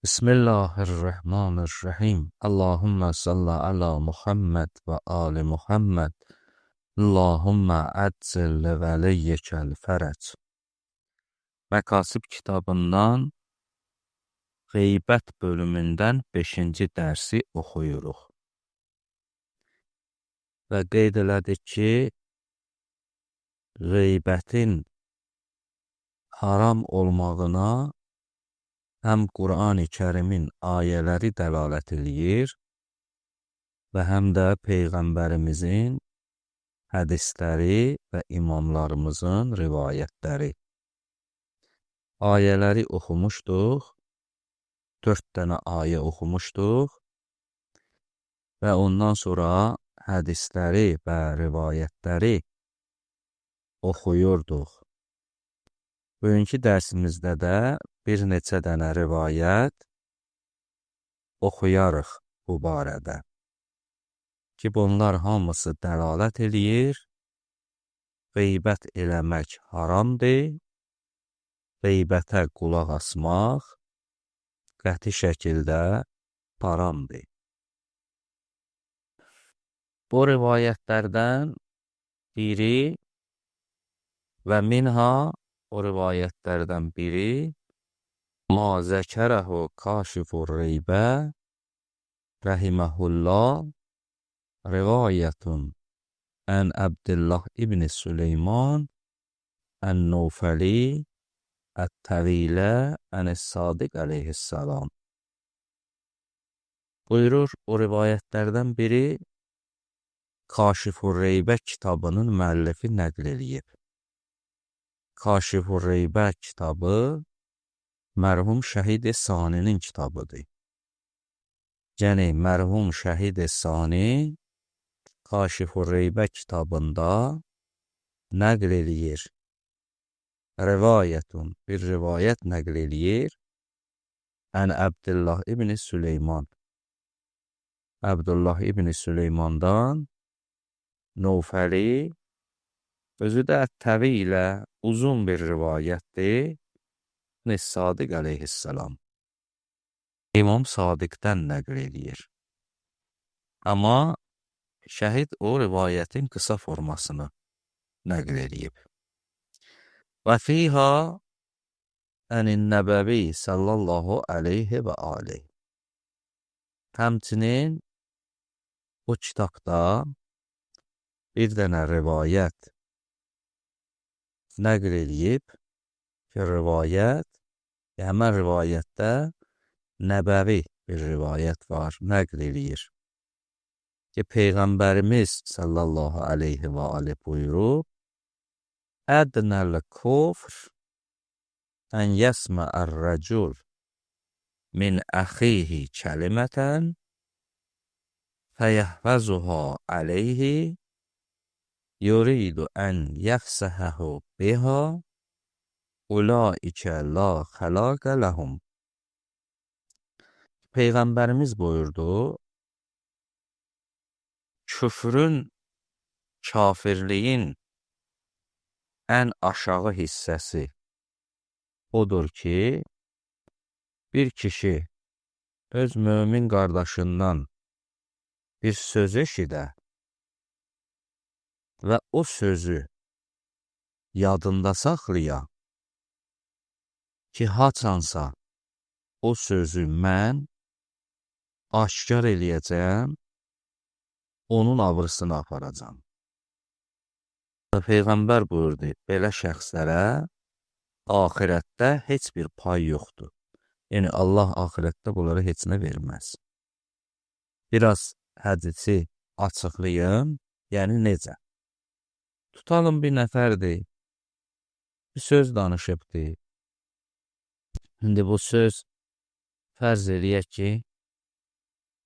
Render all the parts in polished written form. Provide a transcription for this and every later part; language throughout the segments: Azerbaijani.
Bismillahirrahmanirrahim. Allahümme salli ala Muhammed ve ali Muhammed. Allahümme əcil vəliyyəkəl fərəc. Məkasib kitabından Qeybət bölümündən 5-ci dərsi oxuyuruq. Və qeyd elədik ki, qeybətin haram olmağına həm Qur'an-ı Kərimin ayələri dəlalət eləyir və həm də Peyğəmbərimizin hədisləri və imamlarımızın rivayətləri. Ayələri oxumuşduq, 4 dənə ayə oxumuşduq və ondan sonra hədisləri və rivayətləri oxuyurduq. Bugünkü dərsimizdə də bir neçə dənə rivayət oxuyarıq bu barədə. Ki, bunlar hamısı dəlalət eləyir, qeybət eləmək haramdır, qeybətə qulaq asmaq qəti şəkildə haramdır. Bu rivayətlərdən biri və minha o rivayətlərdən biri ma zəkərəhu kaşifur reybə rəhiməhullah rivayətun ən Abdullah ibn Süleyman ən-Nufəli ət-Təvilə ən-Sadiq əleyhissalam. Buyurur, o rivayətlərdən biri Kaşifur Reybə kitabının müəllifi nəql eləyib. Kaşifur Reybə kitabı mərhum Şəhid Saninin kitabıdır. Yəni, mərhum Şəhid Sani Kaşifur Reybə kitabında nəql eləyir. Rivayətun, bir rivayət nəql eləyir. Ən Abdullah ibn Süleyman. Abdullah ibn Süleymandan Nufəli, özü də Təvilə uzun bir rivayətdir. Sadiq əleyhissalam. İmam Sadiqdən nəql eləyir. Amma şəhid o rivayətin qısa formasını nəql eləyib. Və fiha ənin nəbəvi sallallahu aleyhi və aleyh. Həmçinin o kitabda bir dənə rivayət nəql eləyib ki, rivayət, həmən rivayətdə nəbəvi bir rivayət var, nəql eləyir. Ki, Peyğəmbərimiz sallallahu aleyhi və aleyh buyurub, ədnəl kufr ən yəsməər-rəcul min əxihi kəlimətən fəyəhvəzuha aleyhi yuridu ən yəfsəhəhu biha ulaikə la xəlaqə ləhum. Peyğəmbərimiz buyurdu, küfrün, kafirliyin ən aşağı hissəsi odur ki, bir kişi öz mömin qardaşından bir söz eşidə və o sözü yadında saxlaya ki, haçansa o sözü mən aşkar eləyəcəm, onun avrısını aparacam. Peyğəmbər buyurdu, belə şəxslərə axirətdə heç bir pay yoxdur. Yəni, Allah axirətdə bunları heç nə verməz. Biraz hədisi açıqlayım, yəni necə? Tutalım bir nəfərdir, bir söz danışıbdır. İndi bu söz fərz eləyək ki,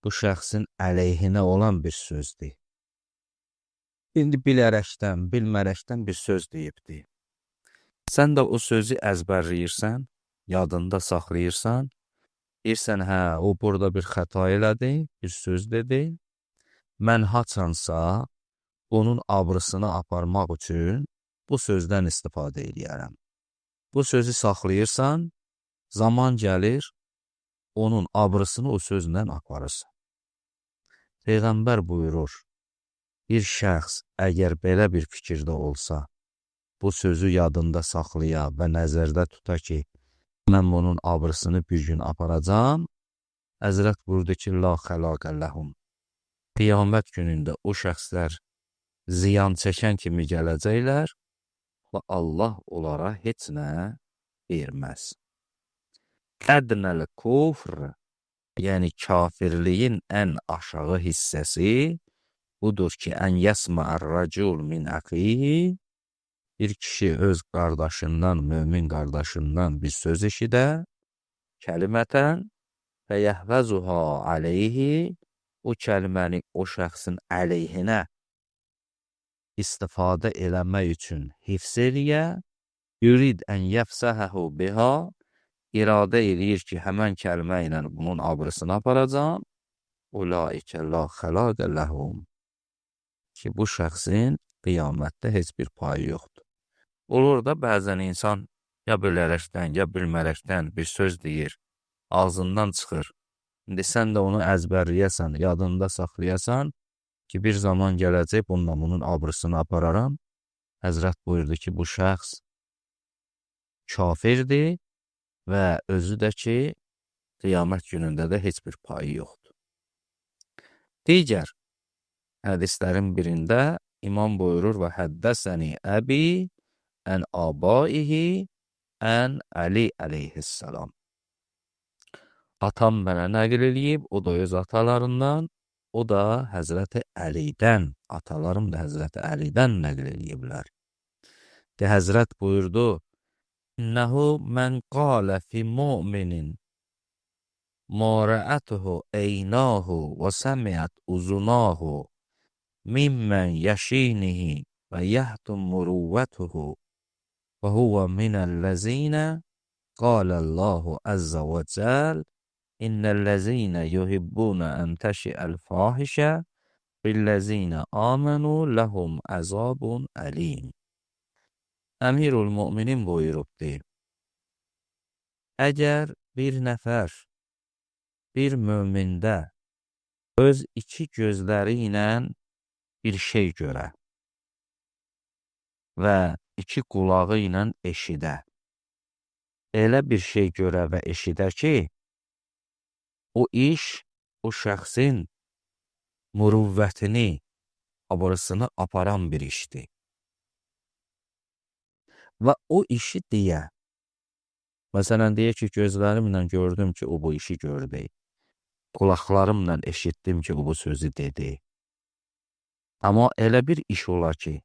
bu şəxsin əleyhinə olan bir sözdür. İndi bilərəkdən, bilmərəkdən bir söz deyibdir. Sən də o sözü əzbərləyirsən, yadında saxlayırsan, deyirsən, hə, o burada bir xəta elədi, bir söz dedi. Mən haçansa onun abrısını aparmaq üçün bu sözdən istifadə edərəm. Bu sözü saxlayırsan, zaman gəlir, onun abrısını o sözlə aparırsan. Peyğəmbər buyurur, bir şəxs əgər belə bir fikirdə olsa, bu sözü yadında saxlaya və nəzərdə tuta ki, mən bunun abrısını bir gün aparacam, Həzrət buyurdu ki, la xəlaqə ləhum. Qiyamət günündə o şəxslər ziyan çəkən kimi gələcəklər və Allah onlara heç nə verməz. Ədnəl kufr, yəni kafirliyin ən aşağı hissəsi budur ki, ən yəsma'ar racul min əxihi, bir kişi öz qardaşından, mömin qardaşından bir söz eşidə, kəlimətən və yəhvəzuha aleyhi, o kəliməni o şəxsin əleyhinə istifadə eləmək üçün hifz eləyə, yurid ən yəfsəhəhu biha, iradə eləyir ki, həmən kəlmə ilə bunun abrısını aparacam, ulaikə la xəlaqə ləhum, ki, bu şəxsin qiyamətdə heç bir payı yoxdur. Olur da bəzən insan ya bilərəkdən, ya bilmərəkdən bir söz deyir, ağzından çıxır. İndi sən də onu əzbərləyəsən, yadında saxlayasan ki, bir zaman gələcək bunun abrısını apararam. Həzrət buyurdu ki, bu şəxs kafirdir və özü də ki, qiyamət günündə də heç bir payı yoxdur. Digər hədislərin birində İmam buyurur və həddəsəni əbi ən abaihi ən Əli əleyhissalam. Atam mənə nəql eləyib, o da öz atalarından, o da Həzrəti Əlidən, atalarım da Həzrəti Əlidən nəql eləyiblər. De Həzrət buyurdu, İnnəhu mən qalə fi mu'minin ma rəətuhu eynahu və səmiət uzunahu mimmən yəşinihi və yəhtum muruvvətuhu və huvə minəlləzinə qaləllāhu əzzə və cəl innəlləzinə yuhibbunə ən təşiəl fahişə billəzinə āmənu ləhum əzabun əlim. Əmirul Müminin buyurubdur. Əgər bir nəfər, bir mömində öz iki gözləri ilə bir şey görə və iki qulağı ilə eşidə, elə bir şey görə və eşidə ki, o iş o şəxsin müruvvətini, abrısını aparan bir işdir. Və o işi deyə, məsələn deyə ki, gözlərimlə gördüm ki, o bu işi gördü. Qulaqlarımla eşitdim ki, o bu sözü dedi. Amma elə bir iş ola ki,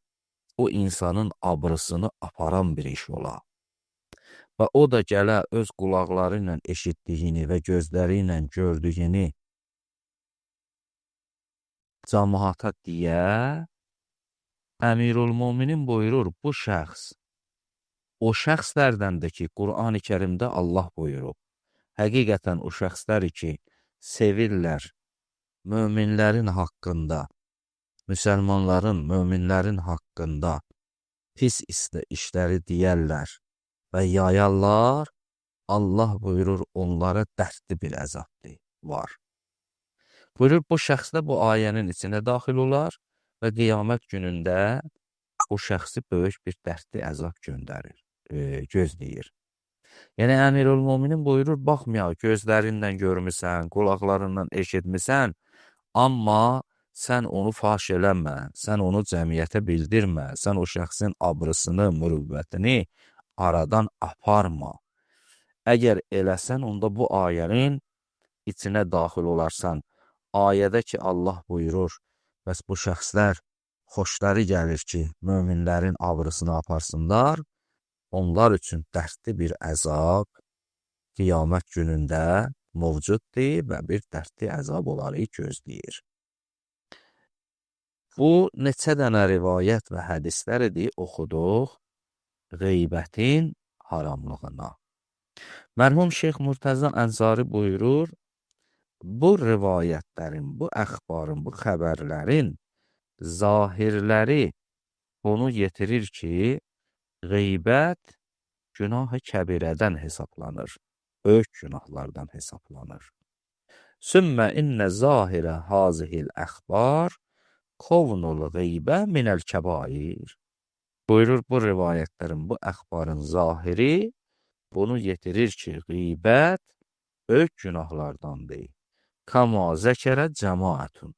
o insanın abrısını aparan bir iş ola. Və o da gələ öz qulaqları ilə eşitdiyini və gözləri ilə gördüyünü cəmaata deyə, Əmirul Müminin buyurur, bu şəxs, o şəxslərdəndir ki, Qur'an-ı Kərimdə Allah buyurub. Həqiqətən o şəxsləri ki, sevirlər möminlərin haqqında, müsəlmanların, möminlərin haqqında pis işləri deyərlər və yayarlar, Allah buyurur, onlara dərdli bir əzabdır, var. Buyurur, bu şəxs də bu ayənin içinə daxil olar və qiyamət günündə o şəxsi böyük bir dərdli əzab göndərir, gözləyir. Yəni, Əmirul Müminin buyurur, baxmayaq, gözlərinlə görmüsən, qulaqlarından eşitmisən, amma sən onu faş eləmə, sən onu cəmiyyətə bildirmə, sən o şəxsin abrısını, mürüvvətini aradan aparma. Əgər eləsən, onda bu ayənin içinə daxil olarsan. Ayədə ki, Allah buyurur, bəs bu şəxslər xoşları gəlir ki, möminlərin abrısını aparsınlar, onlar üçün dərdli bir əzab qiyamət günündə mövcuddur və bir dərdli əzab onları gözləyir. Bu, neçə dənə rivayət və hədisləridir oxuduq qeybətin haramlığına. Mərhum Şeyx Murtəza Ənsari buyurur, bu rivayətlərin, bu əxbarın, bu xəbərlərin zahirləri onu yetirir ki, qeybət günah-ı kəbirədən hesablanır. böyük günahlardan hesablanır. Sümmə innə zahirə hazihil əxbar kovnul qeybə minəl kəbair. Buyurur bu rivayətlərin, bu əxbarın zahiri bunu yetirir ki, qeybət böyük günahlardandır. Kama zəkərə cəmaətun.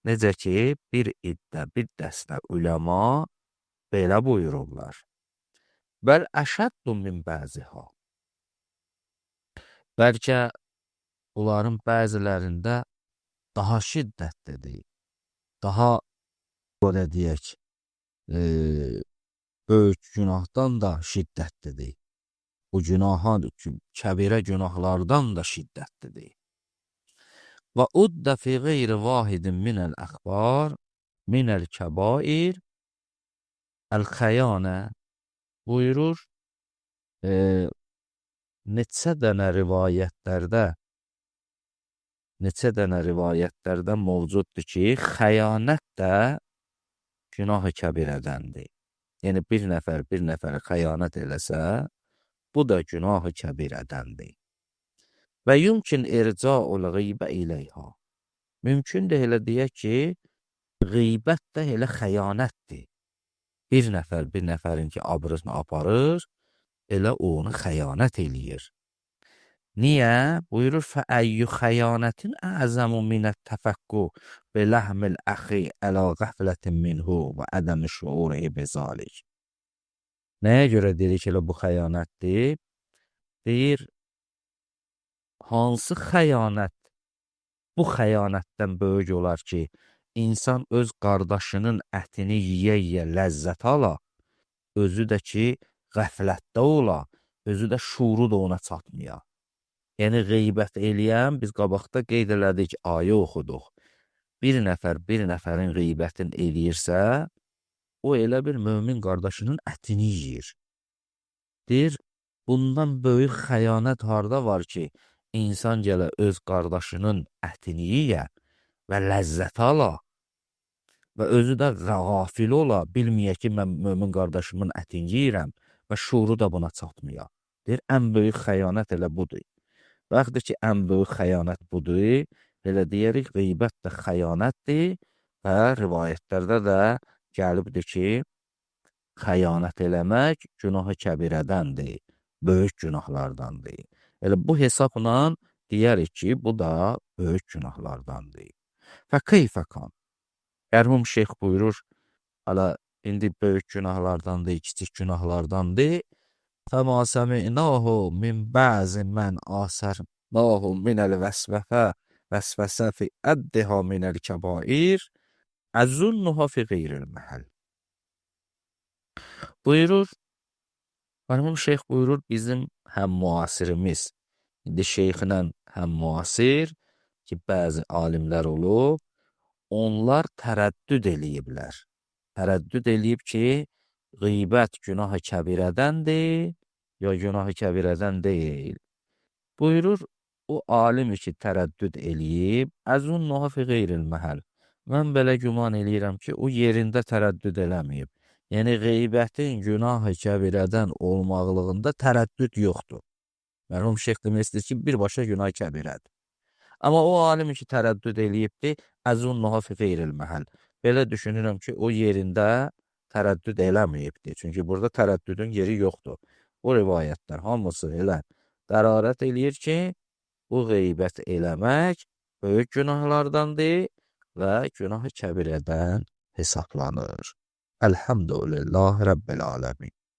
Necə ki, bir dəstə uləma belə buyururlar. Bəl əşəddu min bəziha. Bəlkə bunların bəzilərində daha şiddətlidir. Daha, belə deyək, böyük günahdan da şiddətlidir. Bu günahan, kəbirə günahlardan da şiddətlidir. Və uddə fi qeyri vahidin minəl əxbar, minəl kəbair, əl-xəyanə buyurur, neçə dənə rivayətlərdə mövcuddur ki, xəyanət də günah-ı kəbirədəndir. Yəni, bir nəfər xəyanət eləsə, bu da günah-ı kəbirədəndir. Və yumkin irca'ul qeybə iləyha. Mümkündür elə deyək ki, qeybət də elə xəyanətdir. Bir nəfərin ki, abrısını aparır, elə onu xəyanət eləyir. Niyə? Buyurur, fəəyyü xəyanətin əzəmu minət təfəqqü biləhmil əxi ələ qəflətin minhu və ədəmi şuuri bezalik. Nəyə görə deyir ki, elə bu xəyanətdir? Deyir, hansı xəyanət bu xəyanətdən böyük olar ki, insan öz qardaşının ətini yiyə-yiyə ləzzət ala, özü də ki, qəflətdə ola, özü də şuuru da ona çatmaya. Yəni, qeybət eləyən, biz qabaqda qeyd elədik, ayə oxuduq. Bir nəfərin qeybətini eləyirsə, o elə bir mömin qardaşının ətini yiyir. Deyir, bundan böyük xəyanət harda var ki, insan gələ öz qardaşının ətini yiyə və ləzzət ala və özü də qafil ola, bilməyə ki, mən mömin qardaşımın ətini yiyirəm və şuuru da buna çatmaya. Deyir, ən böyük xəyanət elə budur. Vaxtdır ki, ən böyük xəyanət budur, elə deyirik, qeybət də xəyanətdir və rivayətlərdə də gəlibdir ki, xəyanət eləmək günah-ı kəbirədəndir, böyük günahlardandır. Elə bu hesabla deyərik ki, bu da böyük günahlardandır. Fə keyfəkan. Mərhum şeyx buyurur, hala indi böyük günahlardandır, kiçik günahlardandır. Fəma səmi'nahu min bəzi mən asərnahu minəl vəsvəsə fi əddiha minəl kəbair əzunnuha fi qeyril məhəl. Buyurur, mərhum şeyx buyurur, bizim həm müasirimiz, indi şeyxlə həm müasir ki, bəzi alimlər olub, onlar tərəddüd eləyiblər. Tərəddüd eləyib ki, qeybət günah-ı kəbirədəndir, ya günah-ı kəbirədən deyil. Buyurur, o alimi ki, tərəddüd eləyib, əzunnuha fi qeyril məhəl. Mən belə güman eləyirəm ki, o yerində tərəddüd eləməyib. Yəni, qeybətin günah-ı kəbirədən olmaqlığında tərəddüd yoxdur. Mərhum şeyx demək istəyir ki, birbaşa günah-ı kəbirədir. Amma o alim ki, tərəddüd eləyibdir, əzunnuha fi qeyril məhəl. Belə düşünürəm ki, o yerində tərəddüd eləməyibdir. Çünki burada tərəddüdün yeri yoxdur. Bu rivayətlər hamısı elə dərarət eləyir ki, bu qeybət eləmək böyük günahlardandır və günah-ı kəbirədən hesablanır. Elhamdülillah Rabbil aləmin.